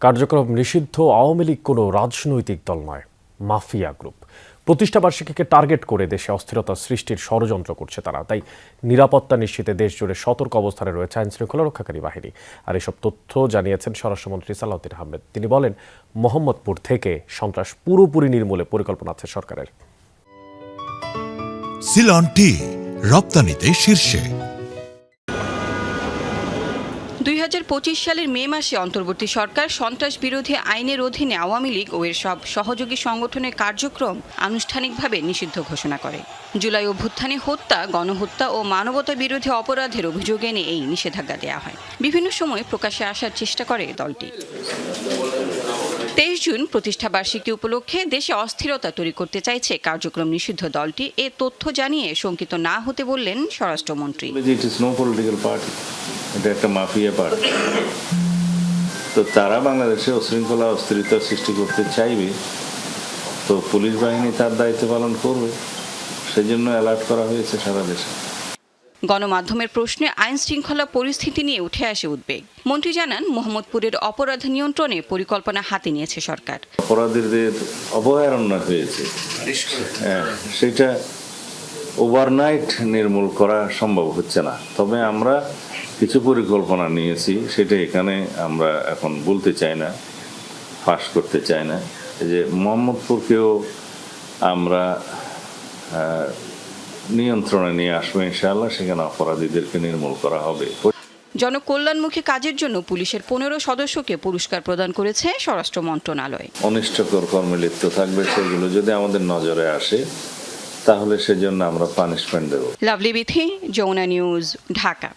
কার্যক্রম নিষিদ্ধ আওয়ামী লীগ কোনো রাজনৈতিক দল নয়, মাফিয়া গ্রুপ। প্রতিষ্ঠাবার্ষিকীকে টার্গেট করে দেশে অস্থিরতা সৃষ্টির ষড়যন্ত্র করছে তারা। তাই নিরাপত্তা নিশ্চিতে দেশ জুড়ে সতর্ক অবস্থানে রয়েছে আইনশৃঙ্খলা রক্ষাকারী বাহিনী। আর এসব তথ্য জানিয়েছেন স্বরাষ্ট্রমন্ত্রী সালাউদ্দিন আহমেদ। তিনি বলেন, মোহাম্মদপুর থেকে সন্ত্রাস পুরোপুরি নির্মূলে পরিকল্পনা আছে সরকারের। সিলন টি রপ্তানিতে শীর্ষে। ২০২৫ সালের মে মাসে অন্তর্বর্তী সরকার সন্ত্রাস বিরোধী আইনের অধীনে আওয়ামী লীগ ও এর সব সহযোগী সংগঠনের কার্যক্রম আনুষ্ঠানিকভাবে নিষিদ্ধ ঘোষণা করে। জুলাই অভ্যুত্থানে হত্যা, গণহত্যা ও মানবতা বিরোধী অপরাধের অভিযোগ এনে এই নিষেধাজ্ঞা দেওয়া হয়। বিভিন্ন সময় প্রকাশ্যে আসার চেষ্টা করে দলটি। ২৩ জুন প্রতিষ্ঠা বার্ষিকী উপলক্ষে দেশে অস্থিরতা তৈরি করতে চাইছে কার্যক্রম নিষিদ্ধ দলটি। এ তথ্য জানিয়ে শঙ্কিত না হতে বললেন স্বরাষ্ট্রমন্ত্রী। এটা একটা মাফিয়া পার্টি, তো তারা বাংলাদেশে উশৃঙ্খলা অস্থিরতা সৃষ্টি করতে চাইবে, তো পুলিশ বাহিনী তার দায়িত্ব পালন করবে, সেজন্য অ্যালার্ট করা হয়েছে সারা দেশে। গণমাধ্যমের প্রশ্নে আইন শৃঙ্খলা পরিস্থিতি নিয়ে উঠে আসে উদ্বেগ। মন্ত্রী জানান, মোহাম্মদপুরের অপরাধ নিয়ন্ত্রণে পরিকল্পনা হাতে নিয়েছে সরকার। অপরাধীদের অভয়ারণ্য হয়েছে, সেটা ওভারনাইট নির্মূল করা সম্ভব হচ্ছে না, তবে আমরা কিছু পরিকল্পনা নিয়েছি, সেটা এখানে আমরা এখন বলতে চাই না, ফাঁস করতে চাই না। এই যে মোহাম্মদপুরকেও আমরা নিয়ন্ত্রণে নিয়ে আসবো ইনশাআল্লাহ, সেখানে অপরাধীদেরকে নির্মূল করা হবে। জনকল্যাণমুখী কাজের জন্য পুলিশের ১৫ সদস্যকে পুরস্কার প্রদান করেছে স্বরাষ্ট্র মন্ত্রণালয়। অনিষ্টকর কর্মে লিপ্ত থাকবে, সেগুলো যদি আমাদের নজরে আসে তাহলে সেজন্য আমরা পানিশমেন্ট দেব। লাভলি বিথি, যমুনা নিউজ, ঢাকা।